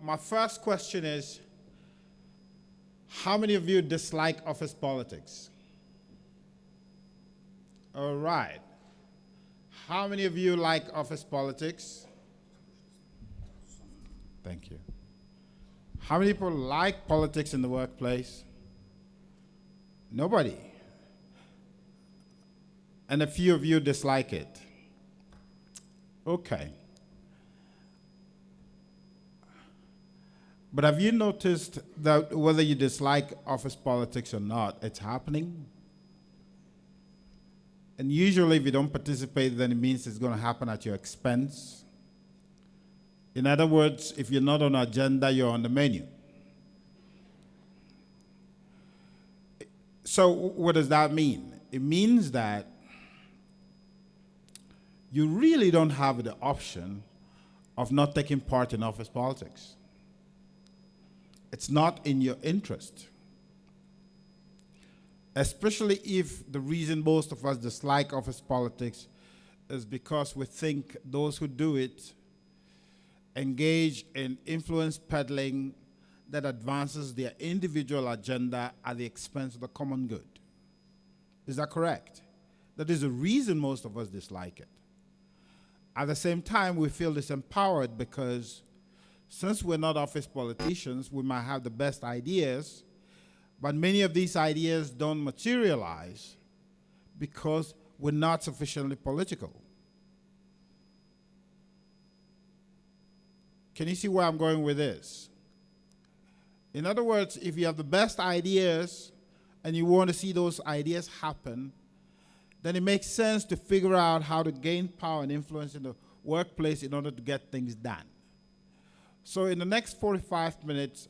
my first question is, how many of you dislike office politics? All right. How many of you like office politics? Thank you. How many people like politics in the workplace? Nobody. And a few of you dislike it. Okay. But have you noticed that whether you dislike office politics or not, it's happening? And usually if you don't participate, then it means it's going to happen at your expense. In other words, if you're not on the agenda, you're on the menu. So what does that mean? It means that you really don't have the option of not taking part in office politics. It's not in your interest. Especially if the reason most of us dislike office politics is because we think those who do it engage in influence peddling that advances their individual agenda at the expense of the common good. Is that correct? That is the reason most of us dislike it. At the same time, we feel disempowered because since we're not office politicians, we might have the best ideas, but many of these ideas don't materialize because we're not sufficiently political. Can you see where I'm going with this? In other words, if you have the best ideas and you want to see those ideas happen, then it makes sense to figure out how to gain power and influence in the workplace in order to get things done. So in the next 45 minutes,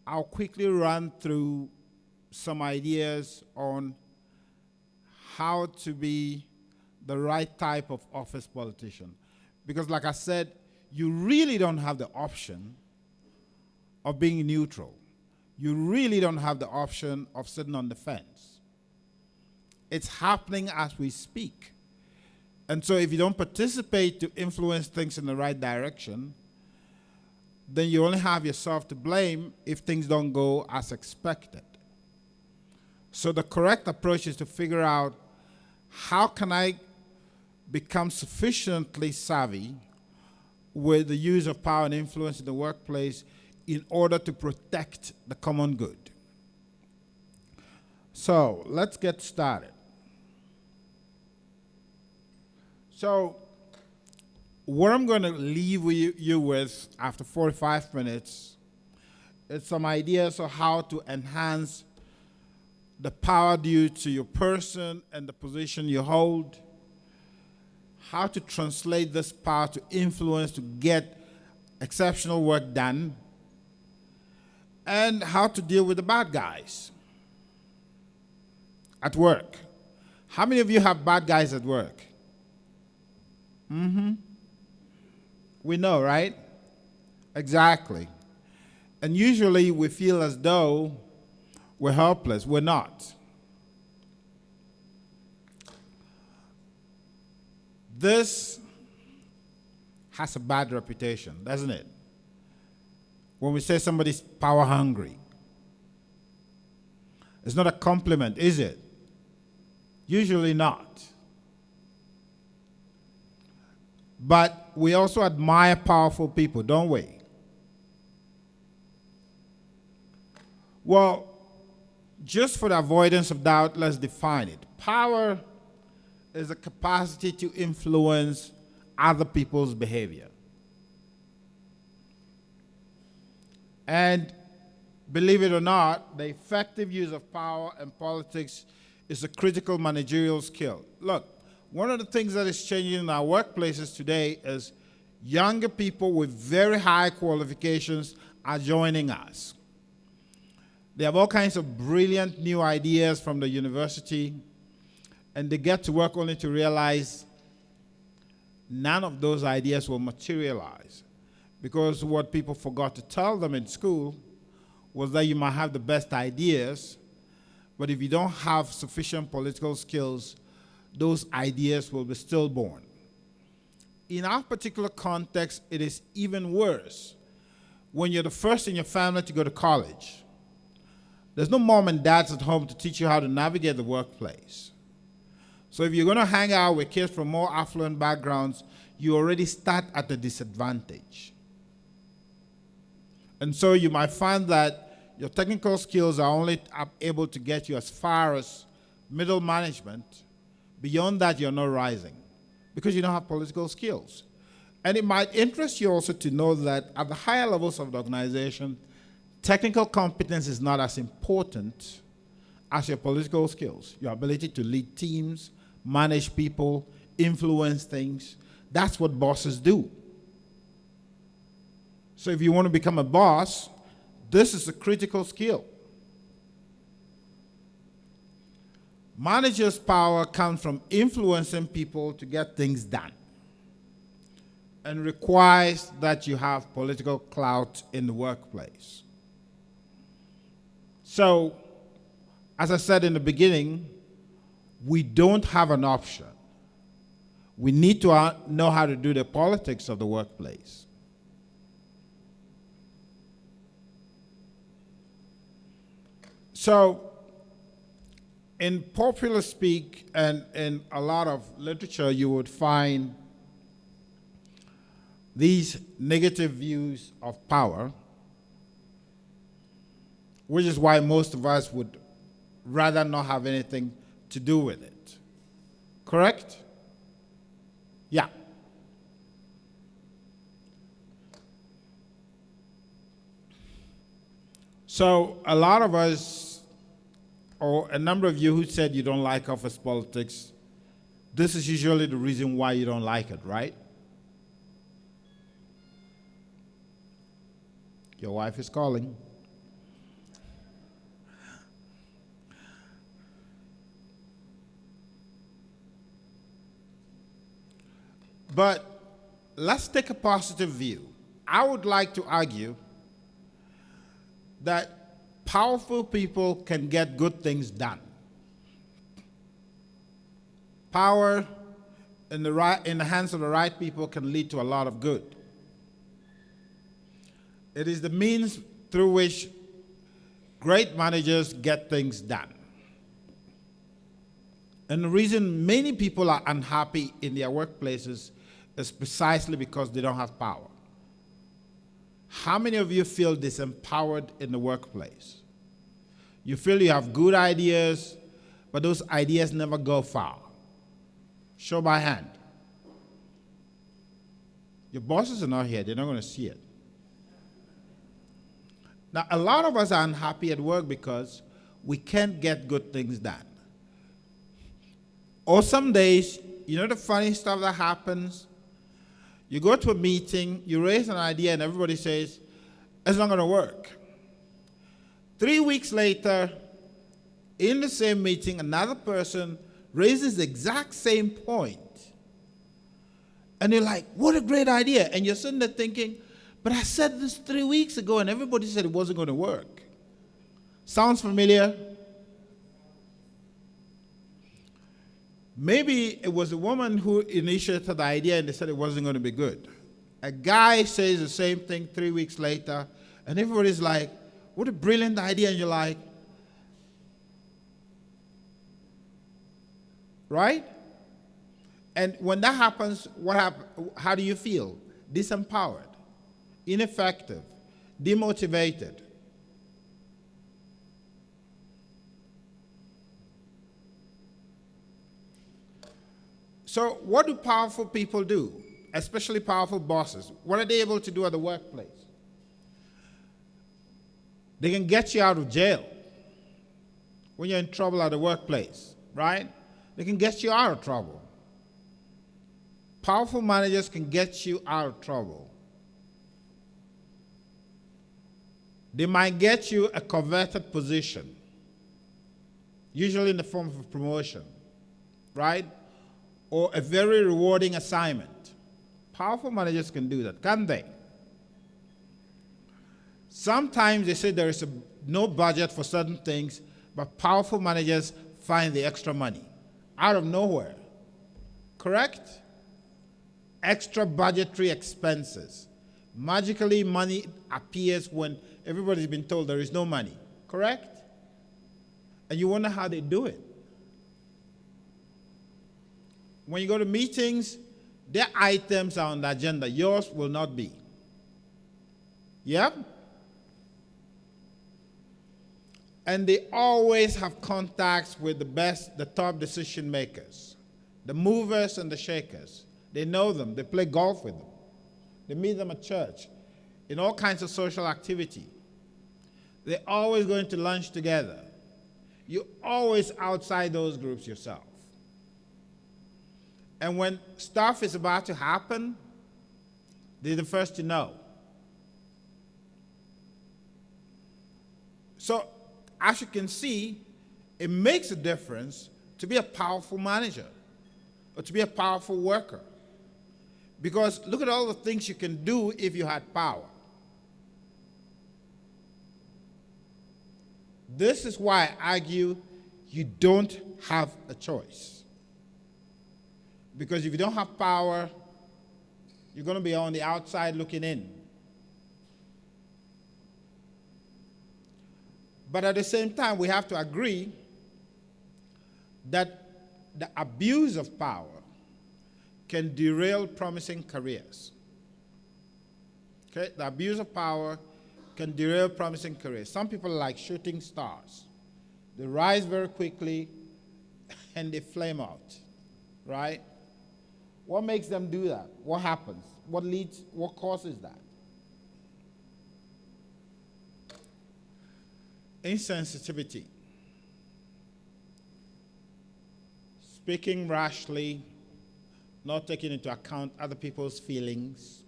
I'll quickly run through some ideas on how to be the right type of office politician. Because like I said, you really don't have the option of being neutral. You really don't have the option of sitting on the fence. It's happening as we speak. And so if you don't participate to influence things in the right direction, then you only have yourself to blame if things don't go as expected. So the correct approach is to figure out, how can I become sufficiently savvy with the use of power and influence in the workplace in order to protect the common good? So let's get started. So what I'm going to leave you with after 45 minutes is some ideas of how to enhance the power due to your person and the position you hold, how to translate this power to influence to get exceptional work done, and how to deal with the bad guys at work. How many of you have bad guys at work? We know, right? Exactly. And usually we feel as though we're helpless. We're not. This has a bad reputation, doesn't it? When we say somebody's power hungry, it's not a compliment, is it? Usually not. But we also admire powerful people, don't we? Well, just for the avoidance of doubt, let's define it. Power is the capacity to influence other people's behavior. And believe it or not, the effective use of power and politics is a critical managerial skill. Look, one of the things that is changing in our workplaces today is younger people with very high qualifications are joining us. They have all kinds of brilliant new ideas from the university, and they get to work only to realize none of those ideas will materialize. Because what people forgot to tell them in school was that you might have the best ideas, but if you don't have sufficient political skills, those ideas will be stillborn. In our particular context, it is even worse. when you're the first in your family to go to college. There's no mom and dads at home to teach you how to navigate the workplace. So if you're going to hang out with kids from more affluent backgrounds, you already start at a disadvantage. And so you might find that your technical skills are only able to get you as far as middle management. Beyond that, you're not rising because you don't have political skills. And it might interest you also to know that at the higher levels of the organization, technical competence is not as important as your political skills, your ability to lead teams, manage people, influence things. That's what bosses do. So if you want to become a boss, this is a critical skill. Managers' power comes from influencing people to get things done and requires that you have political clout in the workplace. So, as I said in the beginning, we don't have an option. We need to know how to do the politics of the workplace. So, in popular speak and in a lot of literature, you would find these negative views of power, which is why most of us would rather not have anything to do with it. Correct? Yeah. So a lot of us, or a number of you who said you don't like office politics, this is usually the reason why you don't like it, right? Your wife is calling. But let's take a positive view. I would like to argue that powerful people can get good things done. Power in the hands of the right people can lead to a lot of good. It is the means through which great managers get things done. And the reason many people are unhappy in their workplaces is precisely because they don't have power. How many of you feel disempowered in the workplace? You feel you have good ideas, but those ideas never go far. Show by hand. Your bosses are not here. They're not going to see it. Now, a lot of us are unhappy at work because we can't get good things done. Or some days, you know the funny stuff that happens? You go to a meeting, you raise an idea, and everybody says, it's not going to work. 3 weeks later, in the same meeting, another person raises the exact same point. And you're like, what a great idea. And you're sitting there thinking, but I said this 3 weeks ago, and everybody said it wasn't going to work. Sounds familiar? Maybe it was a woman who initiated the idea and they said it wasn't going to be good. A guy says the same thing 3 weeks later, and everybody's like, what a brilliant idea. And you're like, right? And when that happens, how do you feel? Disempowered, ineffective, demotivated. So what do powerful people do, especially powerful bosses? What are they able to do at the workplace? They can get you out of jail when you're in trouble at the workplace, right? They can get you out of trouble. Powerful managers can get you out of trouble. They might get you a coveted position, usually in the form of a promotion, right? Or a very rewarding assignment. Powerful managers can do that, can't they? Sometimes they say there is no budget for certain things, but powerful managers find the extra money out of nowhere. Correct? Extra budgetary expenses Magically, money appears when everybody's been told there is no money. Correct? And you wonder how they do it. When you go to meetings, their items are on the agenda. Yours will not be. Yep. And they always have contacts with the top decision makers, the movers and the shakers. They know them. They play golf with them. They meet them at church, in all kinds of social activity. They're always going to lunch together. You're always outside those groups yourself. And when stuff is about to happen, they're the first to know. So, as you can see, it makes a difference to be a powerful manager or to be a powerful worker. Because look at all the things you can do if you had power. This is why I argue you don't have a choice. Because if you don't have power, you're going to be on the outside looking in. But at the same time, we have to agree that the abuse of power can derail promising careers. Okay? The abuse of power can derail promising careers. Some people are like shooting stars. They rise very quickly and they flame out, right? What makes them do that? What happens? What causes that? Insensitivity. Speaking rashly, not taking into account other people's feelings.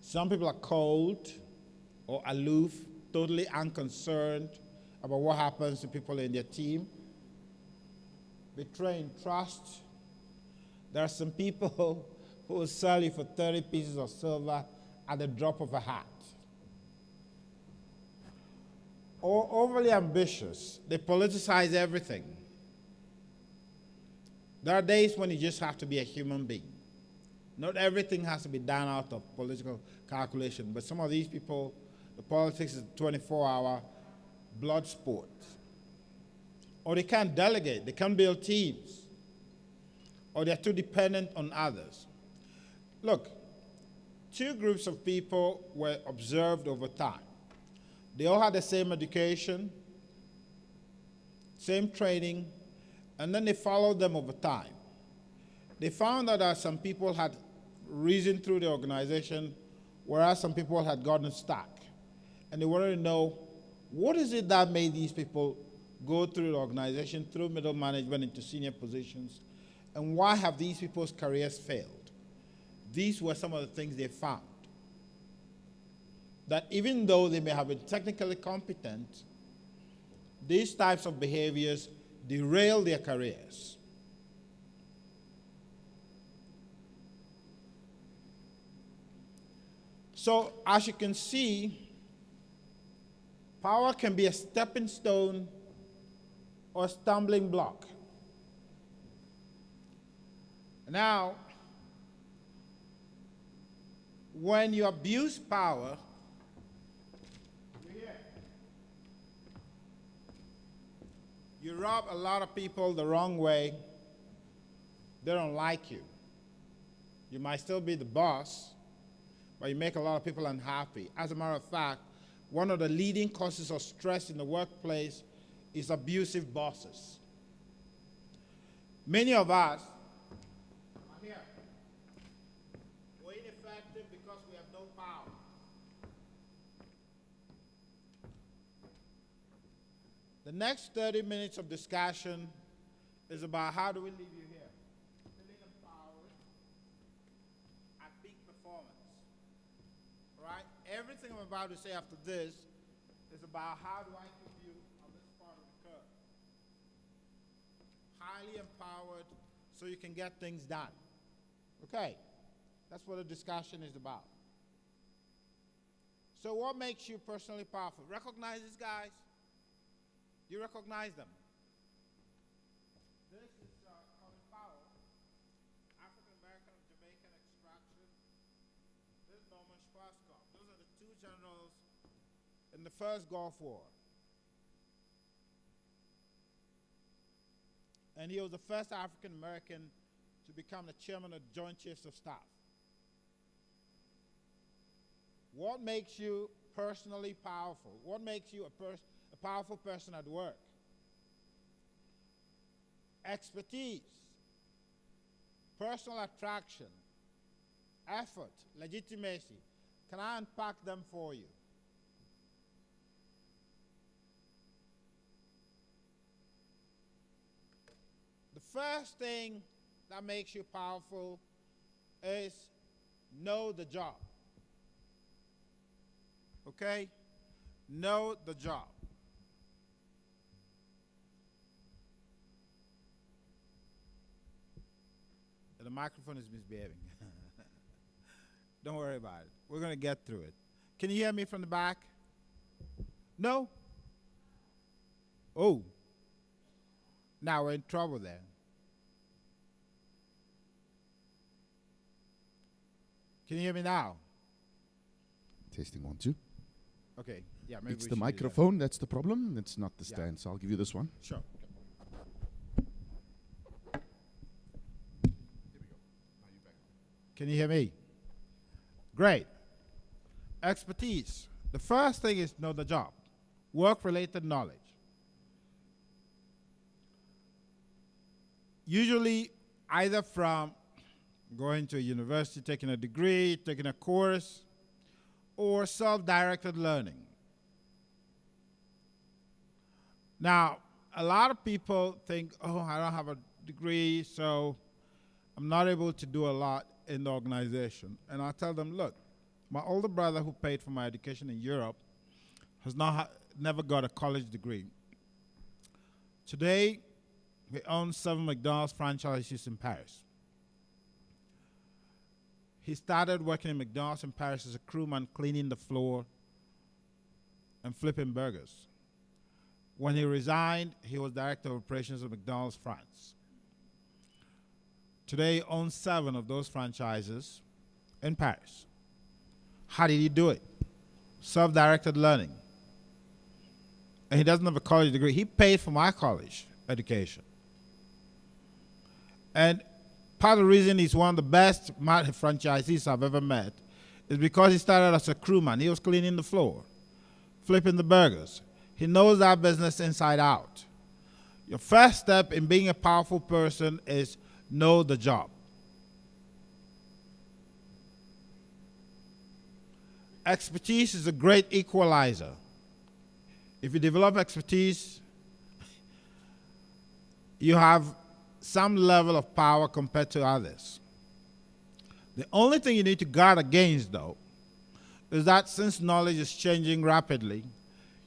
Some people are cold or aloof, totally unconcerned about what happens to people in their team. Betraying trust. There are some people who will sell you for 30 pieces of silver at the drop of a hat. Or overly ambitious. They politicize everything. There are days when you just have to be a human being. Not everything has to be done out of political calculation, but some of these people, the politics is a 24-hour blood sport. Or they can't delegate, they can't build teams. Or they're too dependent on others. Look, two groups of people were observed over time. They all had the same education, same training, and then they followed them over time. They found out that some people had risen through the organization, whereas some people had gotten stuck. And they wanted to know, what is it that made these people go through the organization, through middle management into senior positions, and why have these people's careers failed? These were some of the things they found. That even though they may have been technically competent, these types of behaviors derail their careers. So, as you can see, power can be a stepping stone or a stumbling block. Now, when you abuse power, you rub a lot of people the wrong way. They don't like you. You might still be the boss, but you make a lot of people unhappy. As a matter of fact, one of the leading causes of stress in the workplace is abusive bosses. Many of us are here. We're ineffective because we have no power. The next 30 minutes of discussion is about how do we leave you here? Feeling empowered at peak performance. All right? Everything I'm about to say after this is about how do I keep you on this part of the curve. Highly empowered so you can get things done. Okay? That's what the discussion is about. So what makes you personally powerful? Recognize these guys. Do you recognize them? This is Colin Powell, African-American of Jamaican extraction, in the first Gulf War. And he was the first African American to become the chairman of the Joint Chiefs of Staff. What makes you personally powerful? What makes you a powerful person at work? Expertise, personal attraction, effort, legitimacy. Can I unpack them for you? The first thing that makes you powerful is know the job. Okay? Know the job. The microphone is misbehaving. Don't worry about it. We're going to get through it. Can you hear me from the back? No? Oh. Now we're in trouble there. Can you hear me now? Testing 1, 2. Okay. Yeah, maybe It's the microphone that's the problem. It's not the stand. So I'll give you this one. Sure. Can you hear me? Great. Expertise. The first thing is know the job. Work-related knowledge. Usually either from going to a university, taking a degree, taking a course, or self-directed learning. Now, a lot of people think, oh, I don't have a degree, so I'm not able to do a lot in the organization. And I tell them, look, my older brother who paid for my education in Europe has never got a college degree. Today, he owns 7 McDonald's franchises in Paris. He started working in McDonald's in Paris as a crewman, cleaning the floor and flipping burgers. When he resigned, he was director of operations at McDonald's France. Today, he owns 7 of those franchises in Paris. How did he do it? Self-directed learning. And he doesn't have a college degree. He paid for my college education. And part of the reason he's one of the best franchisees I've ever met is because he started as a crewman. He was cleaning the floor, flipping the burgers. He knows that business inside out. Your first step in being a powerful person is know the job. Expertise is a great equalizer. If you develop expertise, you have some level of power compared to others. The only thing you need to guard against, though, is that since knowledge is changing rapidly,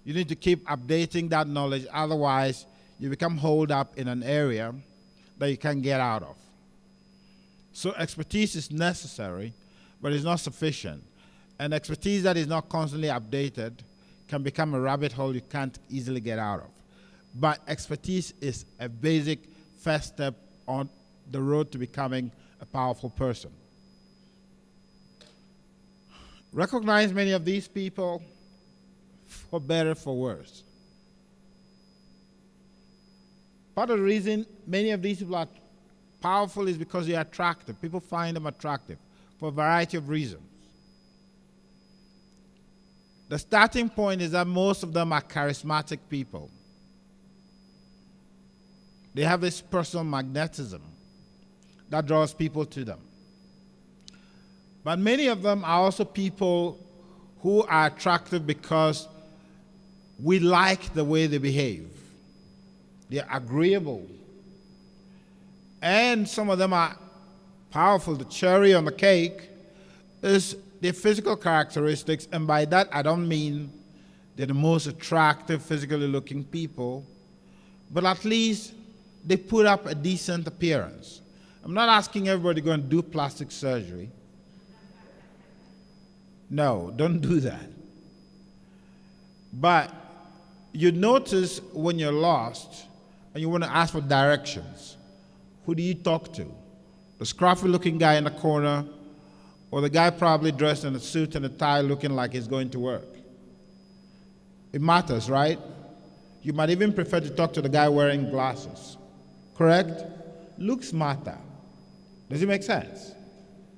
you need to keep updating that knowledge, otherwise you become holed up in an area that you can't get out of. So expertise is necessary, but it's not sufficient. And expertise that is not constantly updated can become a rabbit hole you can't easily get out of. But expertise is a basic first step on the road to becoming a powerful person. Recognize many of these people, for better, for worse. Part of the reason many of these people are powerful is because they're attractive. People find them attractive for a variety of reasons. The starting point is that most of them are charismatic people. They have this personal magnetism that draws people to them. But many of them are also people who are attractive because we like the way they behave. They're agreeable. And some of them are powerful. The cherry on the cake is their physical characteristics, and by that I don't mean they're the most attractive, physically looking people, but at least they put up a decent appearance. I'm not asking everybody to go and do plastic surgery. No, don't do that. But you notice when you're lost and you want to ask for directions, who do you talk to? The scruffy looking guy in the corner, or the guy probably dressed in a suit and a tie looking like he's going to work? It matters, right? You might even prefer to talk to the guy wearing glasses. Correct? Looks matter. Does it make sense?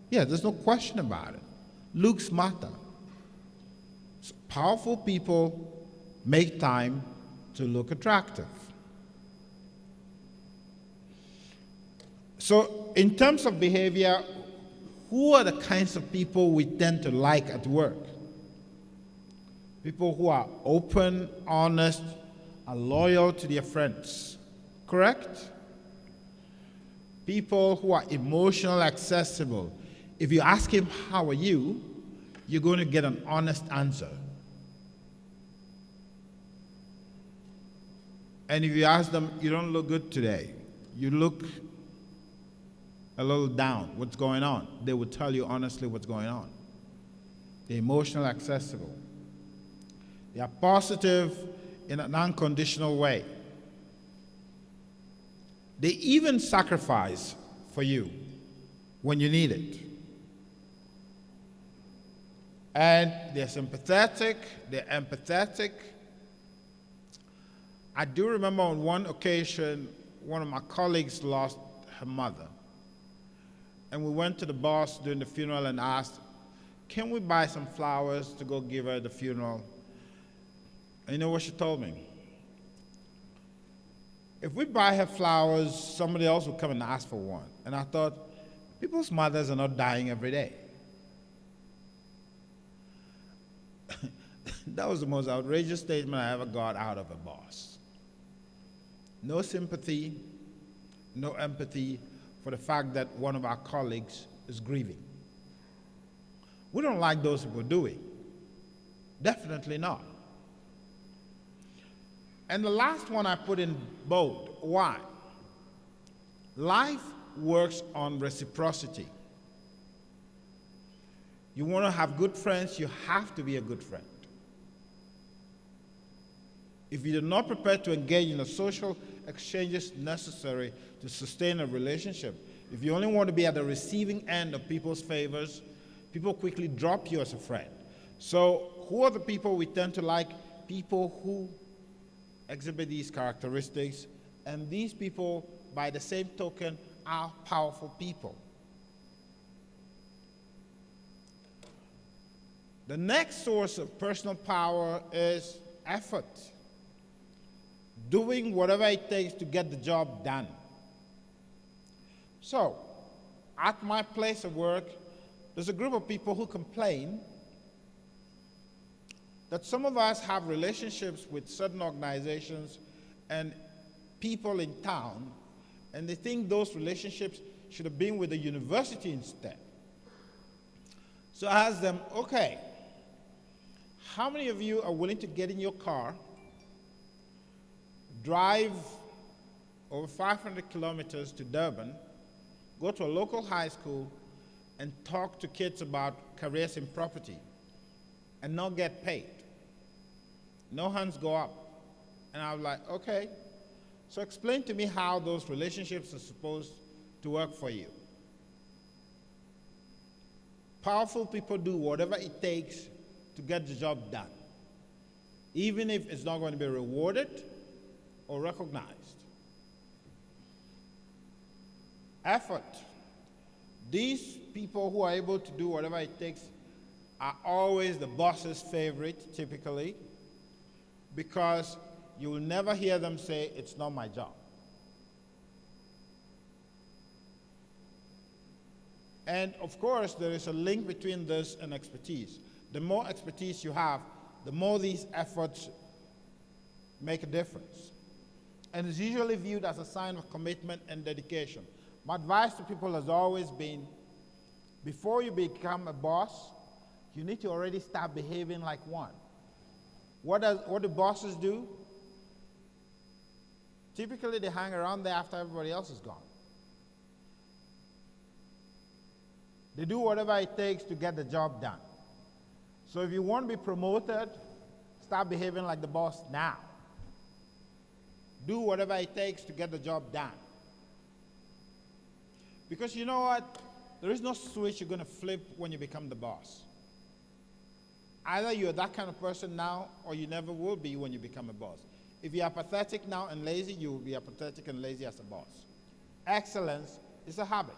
Yeah, there's no question about it. Looks matter. So powerful people make time to look attractive. So, in terms of behavior, who are the kinds of people we tend to like at work? People who are open, honest, and loyal to their friends. Correct? People who are emotionally accessible. If you ask him, how are you? You're going to get an honest answer. And if you ask them, you don't look good today, you look a little down, what's going on? They will tell you honestly what's going on. They're emotionally accessible. They are positive in an unconditional way. They even sacrifice for you when you need it. And they're sympathetic, they're empathetic. I do remember on one occasion, one of my colleagues lost her mother. And we went to the boss during the funeral and asked, can we buy some flowers to go give her at the funeral? And you know what she told me? If we buy her flowers, somebody else will come and ask for one. And I thought, people's mothers are not dying every day. That was the most outrageous statement I ever got out of a boss. No sympathy, no empathy for the fact that one of our colleagues is grieving. We don't like those people doing. Definitely not. And the last one I put in bold. Why? Life works on reciprocity. You want to have good friends, you have to be a good friend. If you're not prepared to engage in the social exchanges necessary to sustain a relationship, if you only want to be at the receiving end of people's favors, people quickly drop you as a friend. So who are the people we tend to like? People who exhibit these characteristics, and these people, by the same token, are powerful people. The next source of personal power is effort. Doing whatever it takes to get the job done. So, at my place of work, there's a group of people who complain that some of us have relationships with certain organizations and people in town, and they think those relationships should have been with the university instead. So I asked them, okay, how many of you are willing to get in your car, drive over 500 kilometers to Durban, go to a local high school, and talk to kids about careers in property, and not get paid? No hands go up. And I was like, okay, so explain to me how those relationships are supposed to work for you. Powerful people do whatever it takes to get the job done, even if it's not going to be rewarded or recognized. Effort. These people who are able to do whatever it takes are always the boss's favorite, typically, because you will never hear them say, it's not my job. And of course, there is a link between this and expertise. The more expertise you have, the more these efforts make a difference. And it's usually viewed as a sign of commitment and dedication. My advice to people has always been, before you become a boss, you need to already start behaving like one. What do bosses do? Typically, they hang around there after everybody else is gone. They do whatever it takes to get the job done. So if you want to be promoted, start behaving like the boss now. Do whatever it takes to get the job done. Because you know what? There is no switch you're going to flip when you become the boss. Either you're that kind of person now or you never will be when you become a boss. If you are pathetic now and lazy, you will be apathetic and lazy as a boss. Excellence is a habit.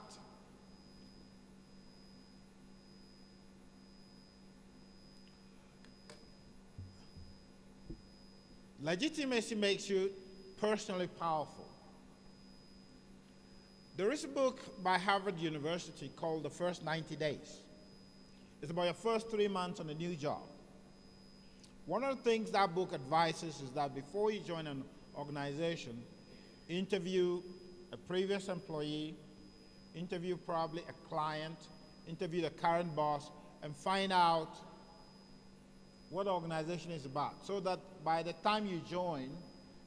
Legitimacy makes you personally powerful. There is a book by Harvard University called The First 90 Days. It's about your first 3 months on a new job. One of the things that book advises is that before you join an organization, interview a previous employee, interview probably a client, interview the current boss, and find out what the organization is about, so that by the time you join,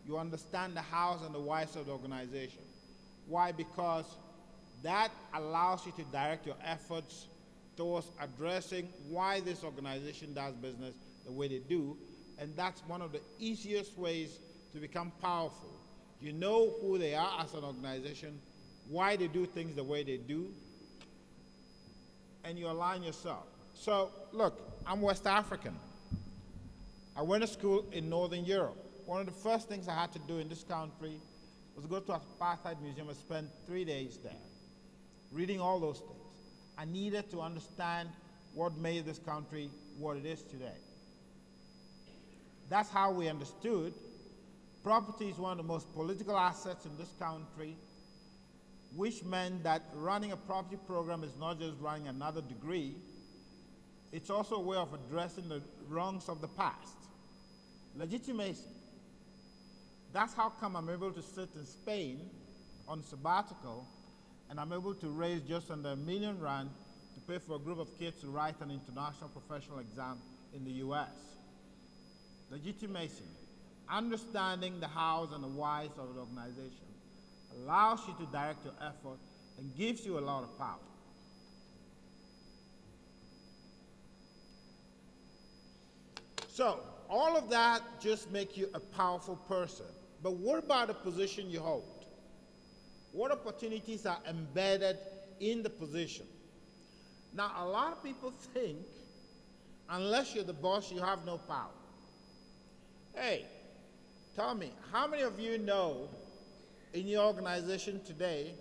you understand the hows and the whys of the organization. Why? Because that allows you to direct your efforts towards addressing why this organization does business the way they do, and that's one of the easiest ways to become powerful. You know who they are as an organization, why they do things the way they do, and you align yourself. So, look, I'm West African. I went to school in Northern Europe. One of the first things I had to do in this country was go to an apartheid museum and spend 3 days there, reading all those things. I needed to understand what made this country what it is today. That's how we understood property is one of the most political assets in this country, which meant that running a property program is not just running another degree, it's also a way of addressing the wrongs of the past. Legitimacy. That's how come I'm able to sit in Spain on sabbatical, and I'm able to raise just under R1 million to pay for a group of kids to write an international professional exam in the US. Legitimacy. Understanding the hows and the whys of the organization allows you to direct your effort and gives you a lot of power. So, all of that just makes you a powerful person. But what about the position you hold? What opportunities are embedded in the position? Now, a lot of people think unless you're the boss, you have no power. Hey, tell me, how many of you know in your organization today,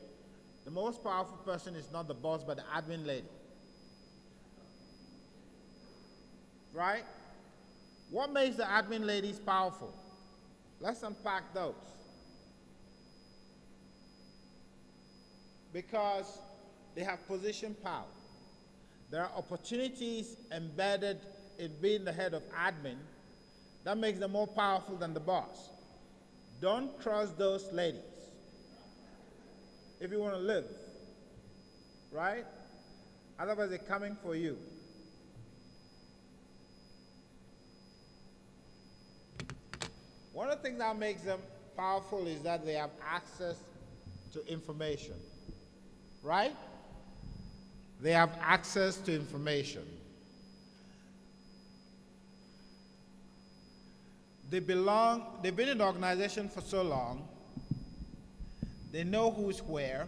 the most powerful person is not the boss, but the admin lady? Right? What makes the admin ladies powerful? Let's unpack those. Because they have position power. There are opportunities embedded in being the head of admin that makes them more powerful than the boss. Don't trust those ladies if you want to live, right? Otherwise, they're coming for you. One of the things that makes them powerful is that they have access to information, right? They have access to information. They've been in the organization for so long, they know who's where,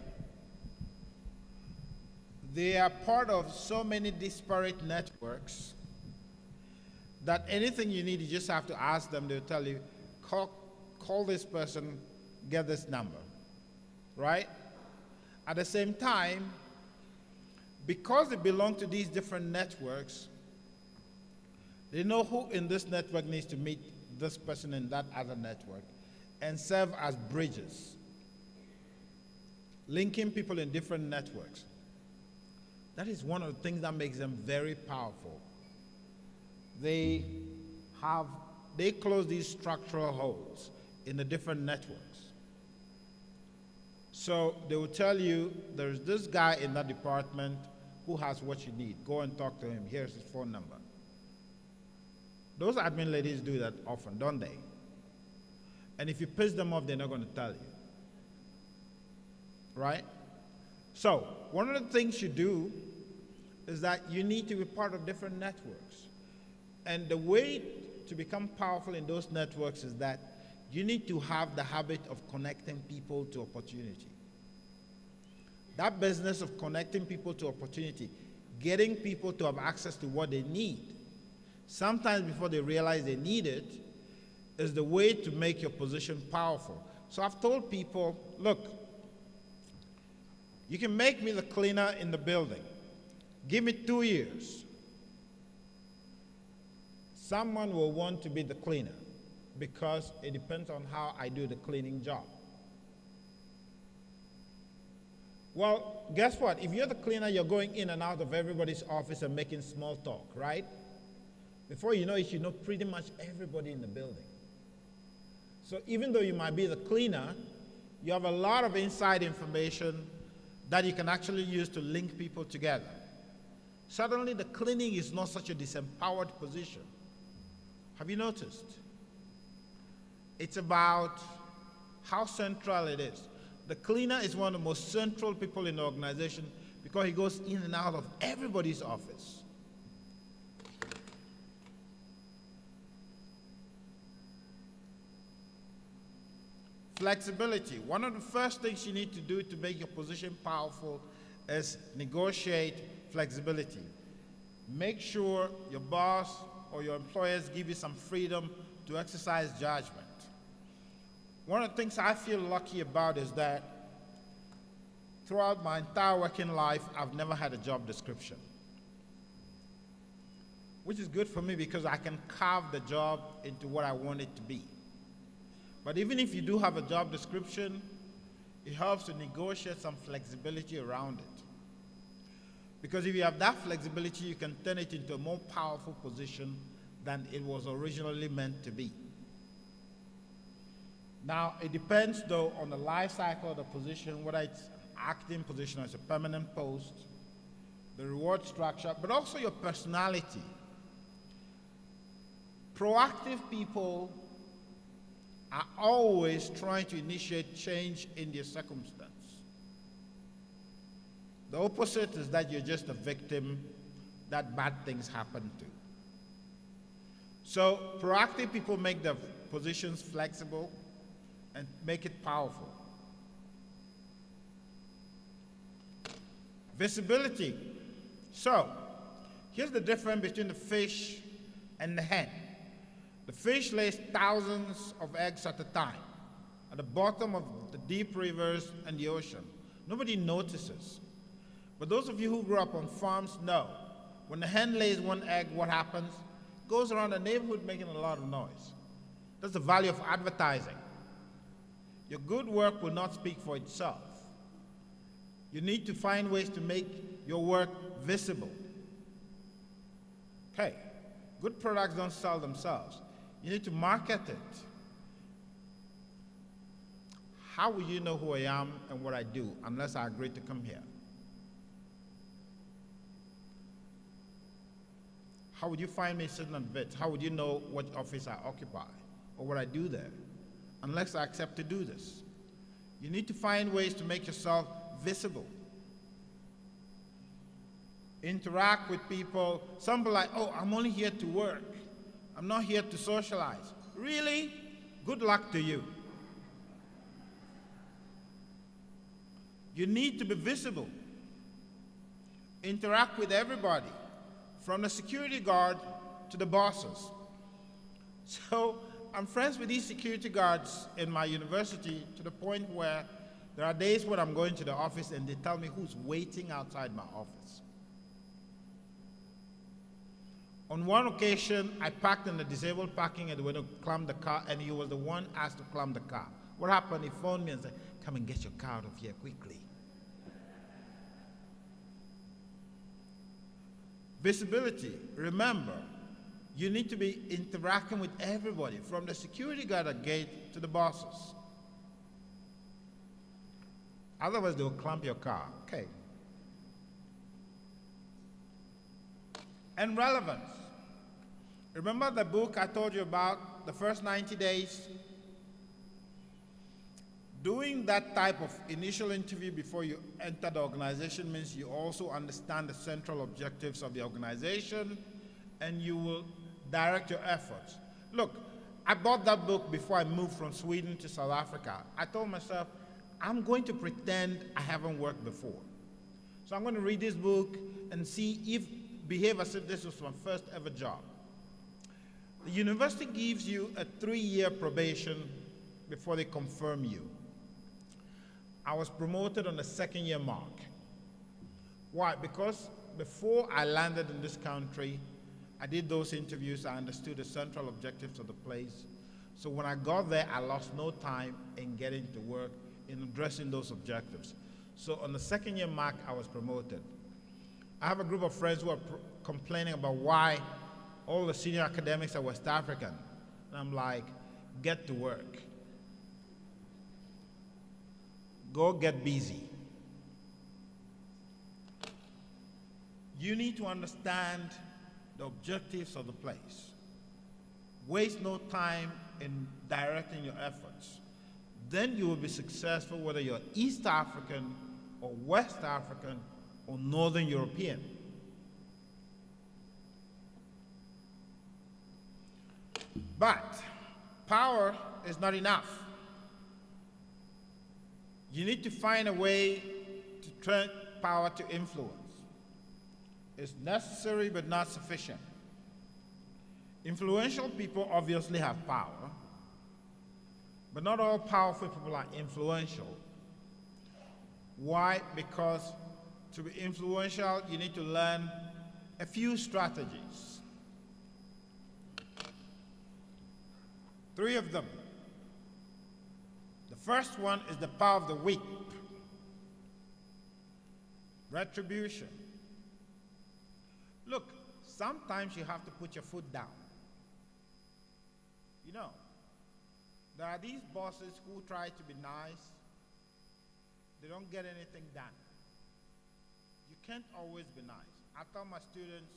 they are part of so many disparate networks that anything you need, you just have to ask them, they'll tell you, call this person, get this number, right? At the same time, because they belong to these different networks, they know who in this network needs to meet this person in that other network and serve as bridges, linking people in different networks. That is one of the things that makes them very powerful. They close these structural holes in the different networks. So they will tell you, there's this guy in that department who has what you need. Go and talk to him. Here's his phone number. Those admin ladies do that often, don't they? And if you piss them off, they're not going to tell you. Right? So, one of the things you do is that you need to be part of different networks. And the way to become powerful in those networks is that you need to have the habit of connecting people to opportunity. That business of connecting people to opportunity, getting people to have access to what they need, sometimes before they realize they need it, is the way to make your position powerful. So I've told people, look, you can make me the cleaner in the building. Give me 2 years. Someone will want to be the cleaner because it depends on how I do the cleaning job. Well, guess what? If you're the cleaner, you're going in and out of everybody's office and making small talk, right? Before you know it, you know pretty much everybody in the building. So even though you might be the cleaner, you have a lot of inside information that you can actually use to link people together. Suddenly, the cleaning is not such a disempowered position. Have you noticed? It's about how central it is. The cleaner is one of the most central people in the organization because he goes in and out of everybody's office. Flexibility. One of the first things you need to do to make your position powerful is negotiate flexibility. Make sure your boss or your employers give you some freedom to exercise judgment. One of the things I feel lucky about is that throughout my entire working life, I've never had a job description, which is good for me because I can carve the job into what I want it to be. But even if you do have a job description, it helps to negotiate some flexibility around it. Because if you have that flexibility, you can turn it into a more powerful position than it was originally meant to be. Now, it depends, though, on the life cycle of the position, whether it's an acting position or it's a permanent post, the reward structure, but also your personality. Proactive people are always trying to initiate change in their circumstance. The opposite is that you're just a victim that bad things happen to. So proactive people make their positions flexible and make it powerful. Visibility. So here's the difference between the fish and the hen. The fish lays thousands of eggs at a time at the bottom of the deep rivers and the ocean. Nobody notices. But those of you who grew up on farms know when the hen lays one egg, what happens? It goes around the neighborhood making a lot of noise. That's the value of advertising. Your good work will not speak for itself. You need to find ways to make your work visible. Okay, good products don't sell themselves. You need to market it. How will you know who I am and what I do unless I agree to come here? How would you find me sitting on beds? How would you know what office I occupy or what I do there unless I accept to do this? You need to find ways to make yourself visible. Interact with people. Some be like, oh, I'm only here to work. I'm not here to socialize. Really? Good luck to you. You need to be visible. Interact with everybody, from the security guard to the bosses. So I'm friends with these security guards in my university to the point where there are days when I'm going to the office and they tell me who's waiting outside my office. On one occasion, I parked in the disabled parking and they went to climb the car, and he was the one asked to climb the car. What happened? He phoned me and said, come and get your car out of here quickly. Visibility. Remember, you need to be interacting with everybody, from the security guard at gate to the bosses. Otherwise, they'll clamp your car. Okay. And relevance. Remember the book I told you about, the first 90 days? Doing that type of initial interview before you enter the organization means you also understand the central objectives of the organization and you will direct your efforts. Look, I bought that book before I moved from Sweden to South Africa. I told myself, I'm going to pretend I haven't worked before. So I'm going to read this book and behave as if this was my first ever job. The university gives you a 3-year probation before they confirm you. I was promoted on the 2nd-year mark. Why? Because before I landed in this country, I did those interviews, I understood the central objectives of the place. So when I got there, I lost no time in getting to work, in addressing those objectives. So on the 2nd-year mark, I was promoted. I have a group of friends who are complaining about why all the senior academics are West African. And I'm like, get to work. Go get busy. You need to understand the objectives of the place. Waste no time in directing your efforts. Then you will be successful whether you're East African or West African or Northern European. But power is not enough. You need to find a way to turn power to influence. It's necessary but not sufficient. Influential people obviously have power, but not all powerful people are influential. Why? Because to be influential, you need to learn a few strategies. 3 of them. The first one is the power of the whip. Retribution. Look, sometimes you have to put your foot down. You know, there are these bosses who try to be nice. They don't get anything done. You can't always be nice. I tell my students,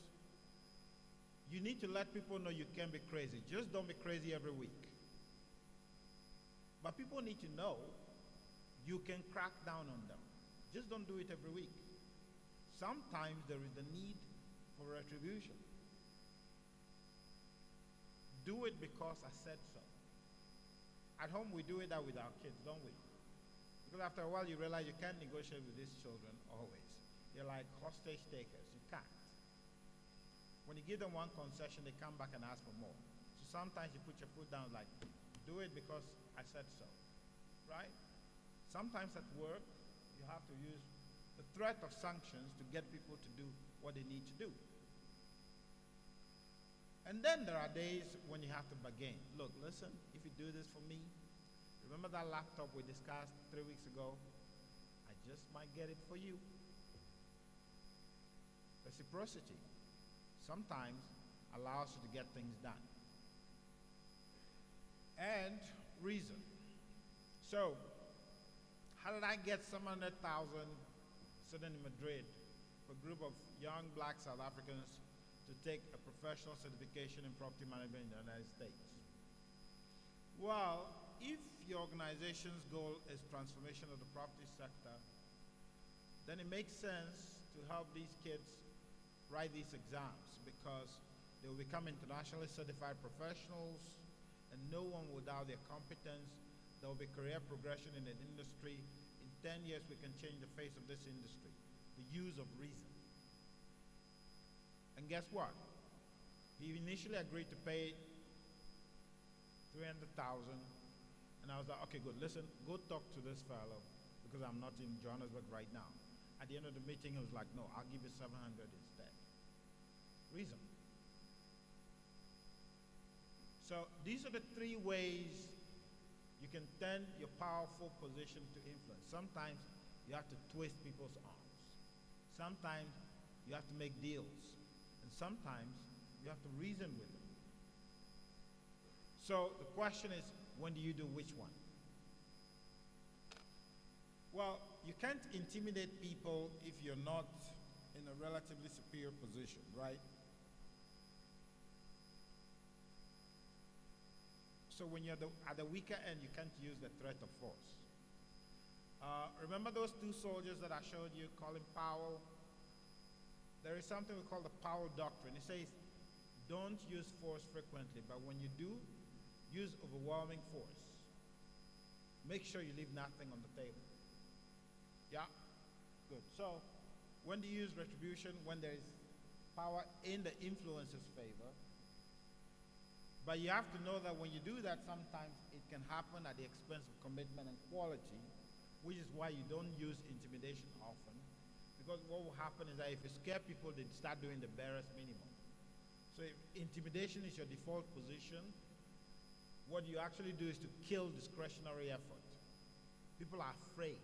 you need to let people know you can be crazy. Just don't be crazy every week. But people need to know you can crack down on them. Just don't do it every week. Sometimes there is the need for retribution. Do it because I said so. At home we do it that with our kids, don't we? Because after a while you realize you can't negotiate with these children always. They're like hostage takers. You can't. When you give them one concession, they come back and ask for more. So sometimes you put your foot down like, do it because I said so, right? Sometimes at work, you have to use the threat of sanctions to get people to do what they need to do. And then there are days when you have to bargain. Look, listen, if you do this for me, remember that laptop we discussed 3 weeks ago? I just might get it for you. Reciprocity sometimes allows you to get things done. And reason. So, how did I get 700,000 sitting in Madrid for a group of young black South Africans to take a professional certification in property management in the United States? Well, if your organization's goal is transformation of the property sector, then it makes sense to help these kids write these exams because they will become internationally certified professionals and no one will doubt their competence. There will be career progression in an industry. In 10 years, we can change the face of this industry. The use of reason. And guess what? He initially agreed to pay $300,000, and I was like, okay, good, listen, go talk to this fellow, because I'm not in Johannesburg right now. At the end of the meeting, he was like, no, I'll give you 700 instead. Reason. So these are the 3 ways you can turn your powerful position to influence. Sometimes you have to twist people's arms. Sometimes you have to make deals. And sometimes you have to reason with them. So the question is, when do you do which one? Well, you can't intimidate people if you're not in a relatively superior position, right? So when you're at the weaker end, you can't use the threat of force. Remember those 2 soldiers that I showed you, Colin Powell? There is something we call the Powell Doctrine. It says, don't use force frequently, but when you do, use overwhelming force. Make sure you leave nothing on the table. Yeah? Good. So, when do you use retribution? When there is power in the influencer's favor. But you have to know that when you do that, sometimes it can happen at the expense of commitment and quality, which is why you don't use intimidation often. Because what will happen is that if you scare people, they start doing the barest minimum. So if intimidation is your default position, what you actually do is to kill discretionary effort. People are afraid.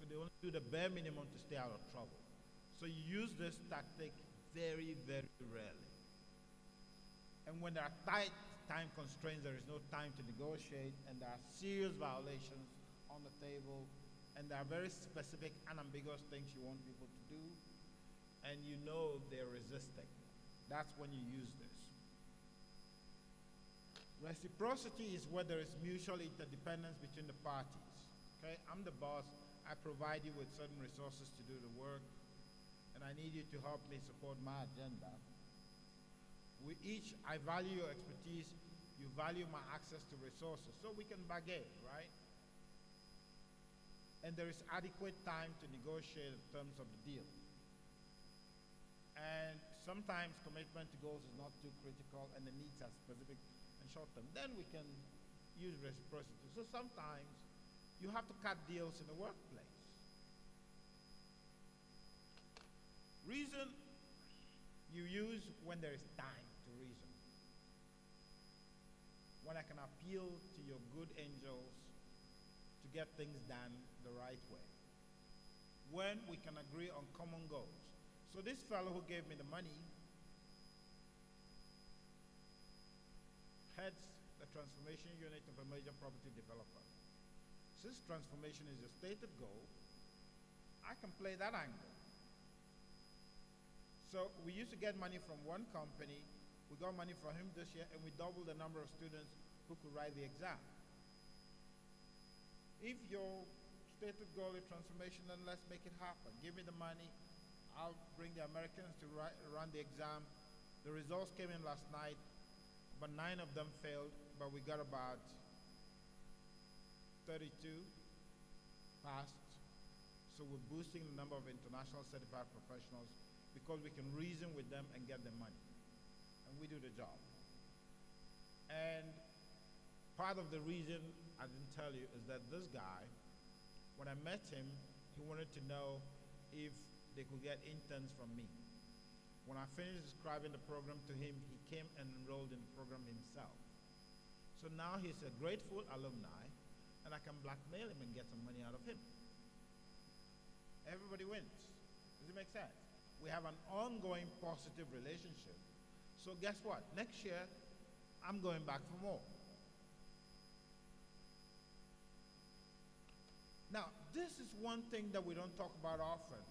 So they only do the bare minimum to stay out of trouble. So you use this tactic very, very rarely. And when there are tight time constraints, there is no time to negotiate, and there are serious violations on the table, and there are very specific, unambiguous things you want people to do, and you know they're resisting. That's when you use this. Reciprocity is where there is mutual interdependence between the parties. Okay, I'm the boss. I provide you with certain resources to do the work, and I need you to help me support my agenda. I value your expertise, you value my access to resources, so we can bargain, right? And there is adequate time to negotiate in terms of the deal. And sometimes commitment to goals is not too critical and the needs are specific and short term. Then we can use reciprocity. So sometimes you have to cut deals in the workplace. Reason you use when there is time to reason. When I can appeal to your good angels to get things done the right way. When we can agree on common goals. So this fellow who gave me the money heads the transformation unit of a major property developer. Since transformation is a stated goal, I can play that angle. So we used to get money from one company. We got money from him this year, and we doubled the number of students who could write the exam. If your stated goal is transformation, then let's make it happen. Give me the money. I'll bring the Americans to run the exam. The results came in last night, but 9 of them failed, but we got about 32 passed. So we're boosting the number of international certified professionals because we can reason with them and get them money. And we do the job. And part of the reason I didn't tell you is that this guy, when I met him, he wanted to know if they could get interns from me. When I finished describing the program to him, he came and enrolled in the program himself. So now he's a grateful alumni, and I can blackmail him and get some money out of him. Everybody wins. Does it make sense? We have an ongoing positive relationship. So guess what? Next year, I'm going back for more. Now, this is one thing that we don't talk about often.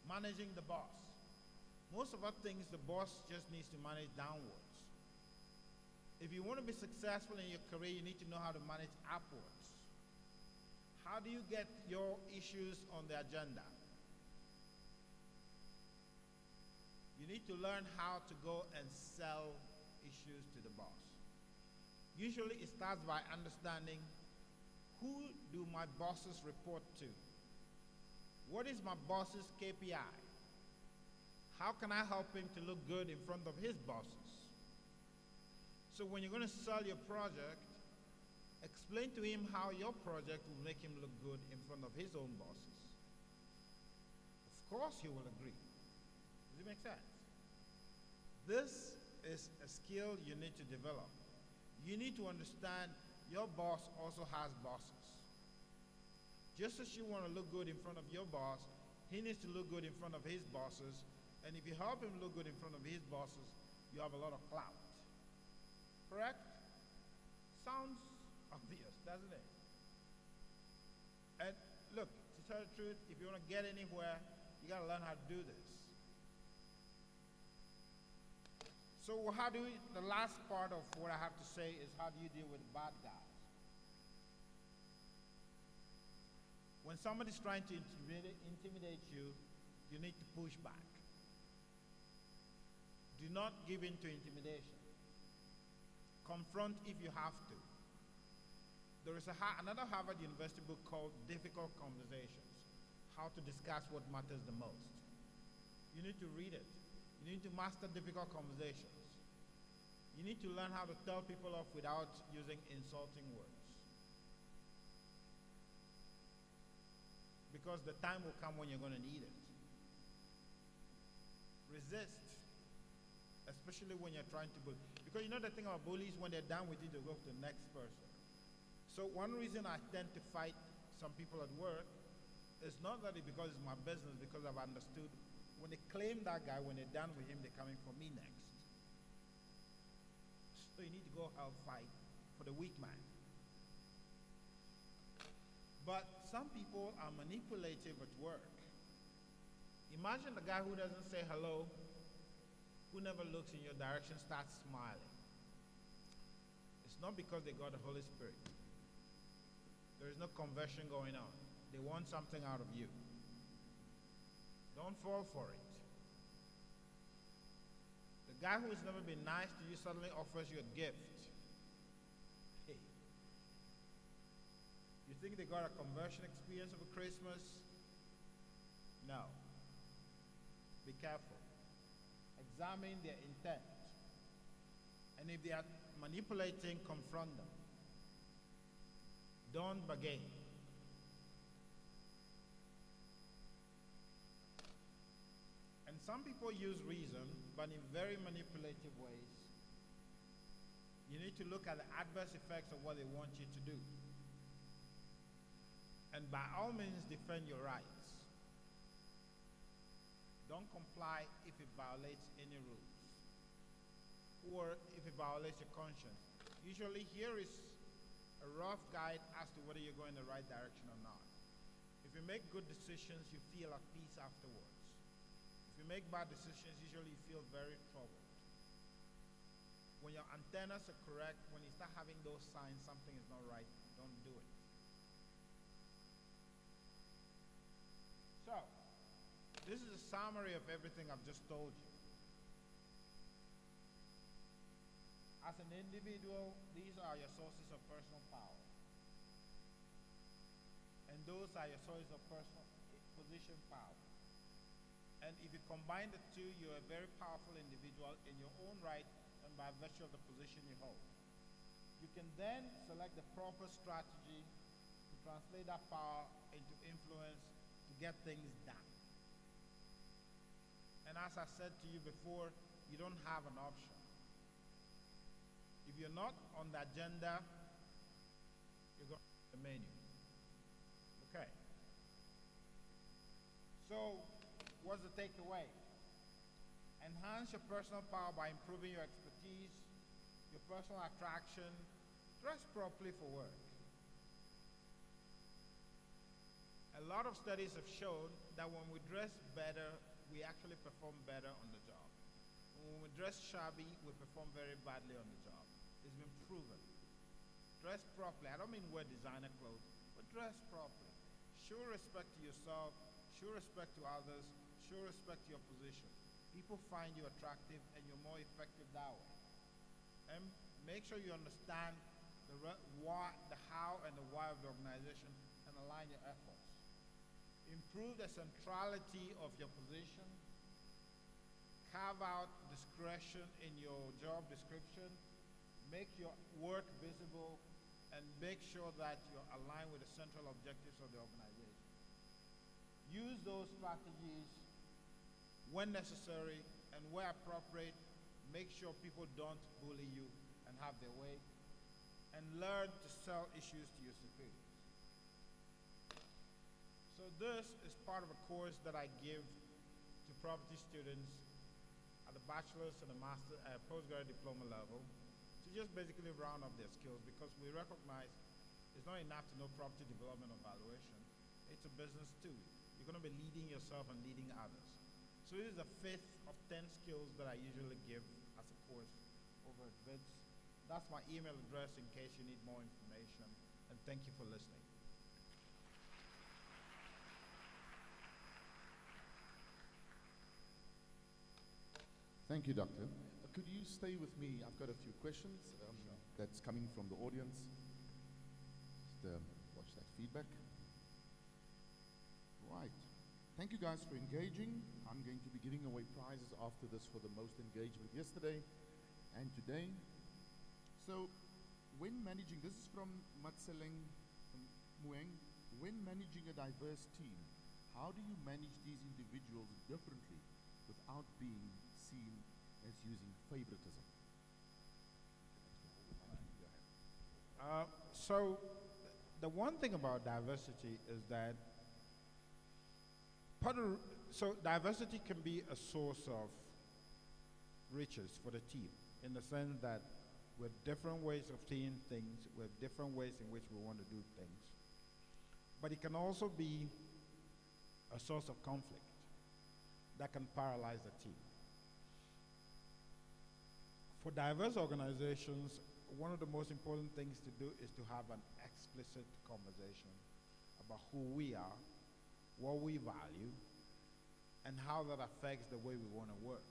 Managing the boss. Most of our things, the boss just needs to manage downwards. If you want to be successful in your career, you need to know how to manage upwards. How do you get your issues on the agenda? You need to learn how to go and sell issues to the boss. Usually it starts by understanding, who do my bosses report to? What is my boss's KPI? How can I help him to look good in front of his bosses? So when you're going to sell your project, explain to him how your project will make him look good in front of his own bosses. Of course he will agree. Does it make sense? This is a skill you need to develop. You need to understand your boss also has bosses. Just as you want to look good in front of your boss, he needs to look good in front of his bosses. And if you help him look good in front of his bosses, you have a lot of clout. Correct? Sounds obvious, doesn't it? And look, to tell the truth, if you want to get anywhere, you got to learn how to do this. So the last part of what I have to say is, how do you deal with bad guys? When somebody's trying to intimidate you, you need to push back. Do not give in to intimidation. Confront if you have to. There is another Harvard University book called Difficult Conversations, How to Discuss What Matters the Most. You need to read it. You need to master difficult conversations. You need to learn how to tell people off without using insulting words. Because the time will come when you're going to need it. Resist, especially when you're trying to bully. Because you know the thing about bullies, when they're done with it, they go to the next person. So one reason I tend to fight some people at work is not that it's because it's my business, because I've understood when they claim that guy, when they're done with him, they're coming for me next. So you need to go out fight for the weak man. But some people are manipulative at work. Imagine the guy who doesn't say hello, who never looks in your direction, starts smiling. It's not because they got the Holy Spirit. There is no conversion going on. They want something out of you. Don't fall for it. The guy who has never been nice to you suddenly offers you a gift. Hey. You think they got a conversion experience over Christmas? No. Be careful. Examine their intent. And if they are manipulating, confront them. Don't bargain. And some people use reason, but in very manipulative ways. You need to look at the adverse effects of what they want you to do. And by all means, defend your rights. Don't comply if it violates any rules, or if it violates your conscience. Usually here is a rough guide as to whether you're going in the right direction or not. If you make good decisions, you feel at peace afterwards. If you make bad decisions, usually you feel very troubled. When your antennas are correct, when you start having those signs something is not right, don't do it. So, this is a summary of everything I've just told you. As an individual, these are your sources of personal power. And those are your sources of personal position power. And if you combine the two, you're a very powerful individual in your own right and by virtue of the position you hold. You can then select the proper strategy to translate that power into influence to get things done. And as I said to you before, you don't have an option. If you're not on the agenda, you're going to the menu. Okay. So, what's the takeaway? Enhance your personal power by improving your expertise, your personal attraction. Dress properly for work. A lot of studies have shown that when we dress better, we actually perform better on the job. When we dress shabby, we perform very badly on the job. It's been proven. Dress properly. I don't mean wear designer clothes, but dress properly. Show respect to yourself, show respect to others, show respect to your position. People find you attractive and you're more effective that way. And make sure you understand the why, the how, and the why of the organization and align your efforts. Improve the centrality of your position. Carve out discretion in your job description. Make your work visible and make sure that you're aligned with the central objectives of the organization. Use those strategies when necessary and where appropriate. Make sure people don't bully you and have their way. And learn to sell issues to your superiors. So this is part of a course that I give to property students at the bachelor's and the master postgraduate diploma level to just basically round up their skills, because we recognize it's not enough to know property development or valuation. It's a business too. You're going to be leading yourself and leading others. So this is the 5th of 10 skills that I usually give as a course over at VIDS. That's my email address in case you need more information, and thank you for listening. Thank you, Doctor. Could you stay with me? I've got a few questions that's coming from the audience. Just watch that feedback. Right. Thank you guys for engaging. I'm going to be giving away prizes after this for the most engagement yesterday. and today. So, when managing, this is from Matseleng from Mueng, when managing a diverse team, how do you manage these individuals differently without being seen as using favoritism? So the one thing about diversity is that so diversity can be a source of riches for the team in the sense that with different ways of seeing things, with different ways in which we want to do things. But it can also be a source of conflict that can paralyze the team. For diverse organizations, one of the most important things to do is to have an explicit conversation about who we are, what we value, and how that affects the way we want to work.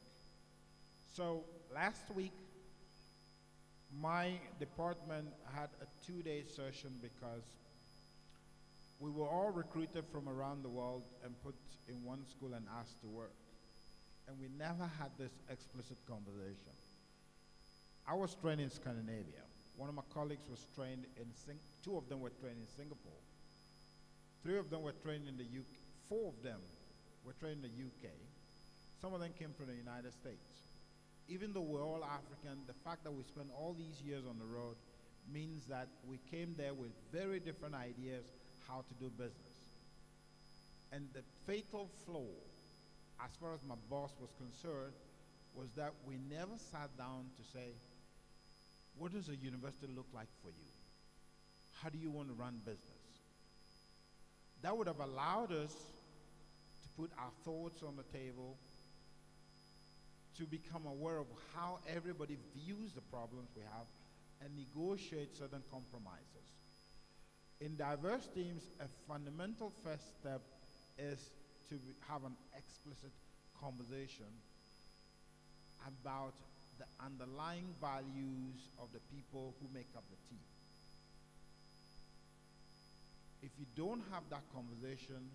So last week, my department had a 2-day session because we were all recruited from around the world and put in one school and asked to work. And we never had this explicit conversation. I was trained in Scandinavia. One of my colleagues was trained in two of them were trained in Singapore. 3 of them were trained in the UK. 4 of them were trained in the UK. Some of them came from the United States. Even though we're all African, the fact that we spent all these years on the road means that we came there with very different ideas how to do business. And the fatal flaw, as far as my boss was concerned, was that we never sat down to say, what does a university look like for you? How do you want to run business? That would have allowed us to put our thoughts on the table, to become aware of how everybody views the problems we have, and negotiate certain compromises. In diverse teams, a fundamental first step is to have an explicit conversation about the underlying values of the people who make up the team. If you don't have that conversation,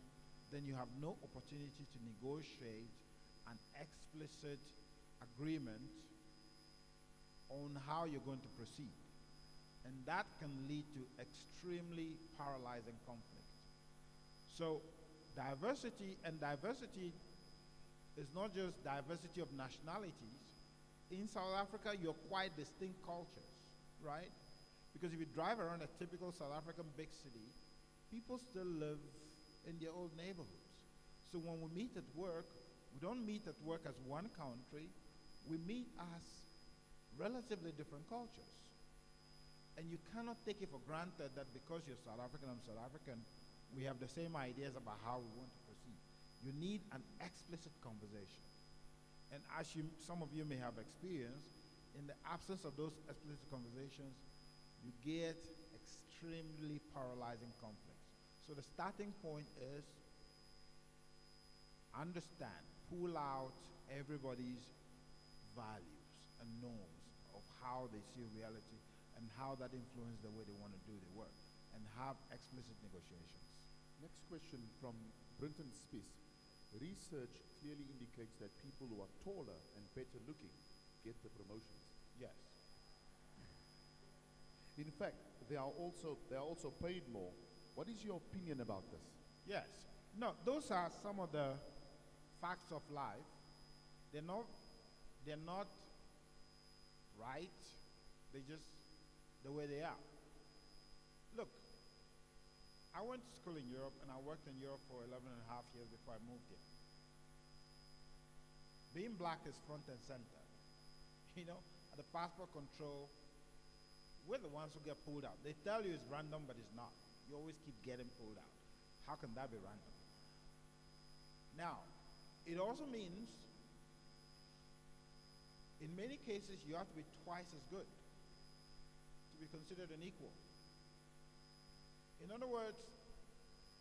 then you have no opportunity to negotiate an explicit agreement on how you're going to proceed. And that can lead to extremely paralyzing conflict. So diversity is not just diversity of nationalities. In South Africa, you're quite distinct cultures, right? Because if you drive around a typical South African big city, people still live in their old neighborhoods. So when we meet at work, we don't meet at work as one country, we meet as relatively different cultures. And you cannot take it for granted that because you're South African, I'm South African, we have the same ideas about how we want to proceed. You need an explicit conversation. And as some of you may have experienced, in the absence of those explicit conversations, you get extremely paralyzing conflicts. So the starting point is understand, pull out everybody's values and norms of how they see reality and how that influences the way they want to do their work, and have explicit negotiations. Next question from Brinton Spies. Research clearly indicates that people who are taller and better looking get the promotions. Yes. In fact, they are also paid more. What is your opinion about this? Yes. No, those are some of the facts of life. They're not right. They're just the way they are. Look, I went to school in Europe, and I worked in Europe for 11 and a half years before I moved here. Being black is front and center. You know, at the passport control, we're the ones who get pulled out. They tell you it's random, but it's not. You always keep getting pulled out. How can that be random? Now, it also means, in many cases, you have to be twice as good to be considered an equal. In other words,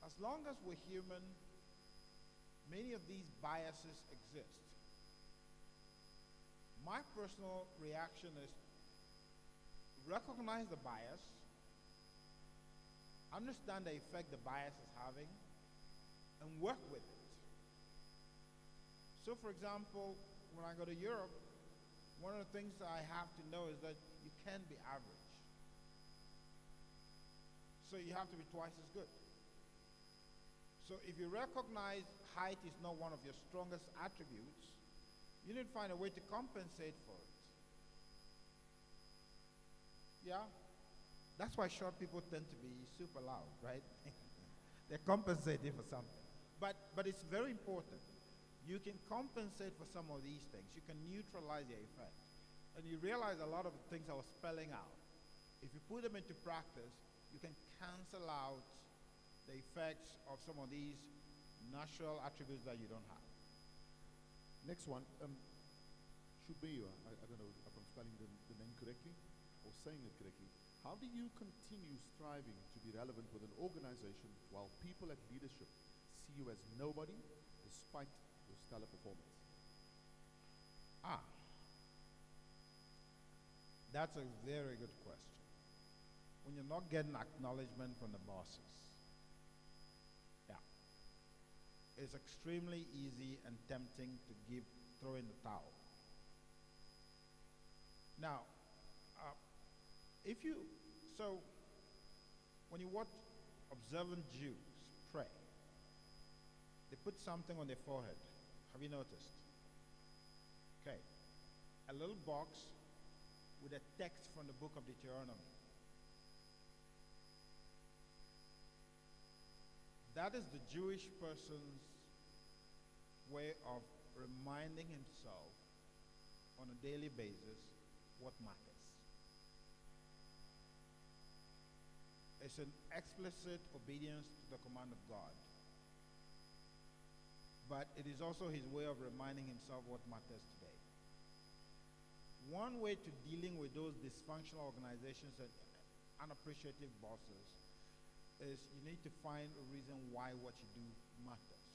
as long as we're human, many of these biases exist. My personal reaction is recognize the bias, understand the effect the bias is having, and work with it. So for example, when I go to Europe, one of the things that I have to know is that you can be average. So you have to be twice as good. So if you recognize height is not one of your strongest attributes, you need to find a way to compensate for it. Yeah? That's why short people tend to be super loud, right? They're compensating for something. But it's very important. You can compensate for some of these things. You can neutralize their effect. And you realize a lot of the things I was spelling out, if you put them into practice, you can cancel out the effects of some of these natural attributes that you don't have. Next one, Shubeyo, I don't know if I'm spelling the name correctly or saying it correctly. How do you continue striving to be relevant with an organization while people at leadership see you as nobody despite your stellar performance? That's a very good question. When you're not getting acknowledgement from the bosses, yeah, it's extremely easy and tempting to throw in the towel. Now, when you watch observant Jews pray, they put something on their forehead. Have you noticed? Okay. A little box with a text from the book of Deuteronomy. That is the Jewish person's way of reminding himself on a daily basis what matters. It's an explicit obedience to the command of God. But it is also his way of reminding himself what matters today. One way to dealing with those dysfunctional organizations and unappreciative bosses is you need to find a reason why what you do matters.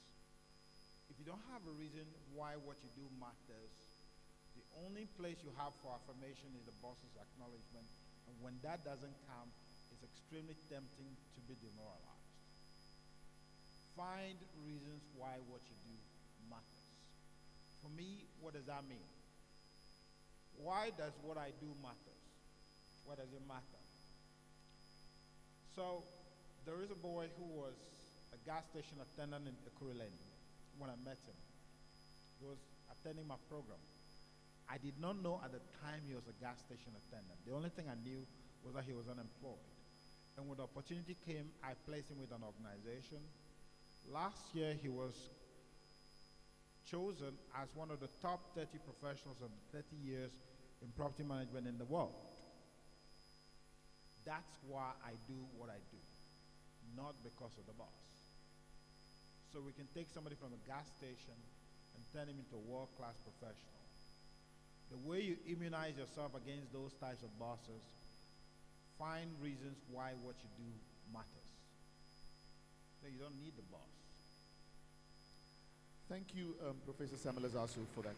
If you don't have a reason why what you do matters, the only place you have for affirmation is the boss's acknowledgement, and when that doesn't come, it's extremely tempting to be demoralized. Find reasons why what you do matters. For me, what does that mean? Why does what I do matter? Why does it matter? So, there is a boy who was a gas station attendant in Ekurhuleni when I met him. He was attending my program. I did not know at the time he was a gas station attendant. The only thing I knew was that he was unemployed. And when the opportunity came, I placed him with an organization. Last year, he was chosen as one of the top 30 professionals of 30 years in property management in the world. That's why I do what I do, not because of the boss. So we can take somebody from a gas station and turn him into a world-class professional. The way you immunize yourself against those types of bosses, find reasons why what you do matters. So you don't need the boss. Thank you, Professor Samalazasu, for that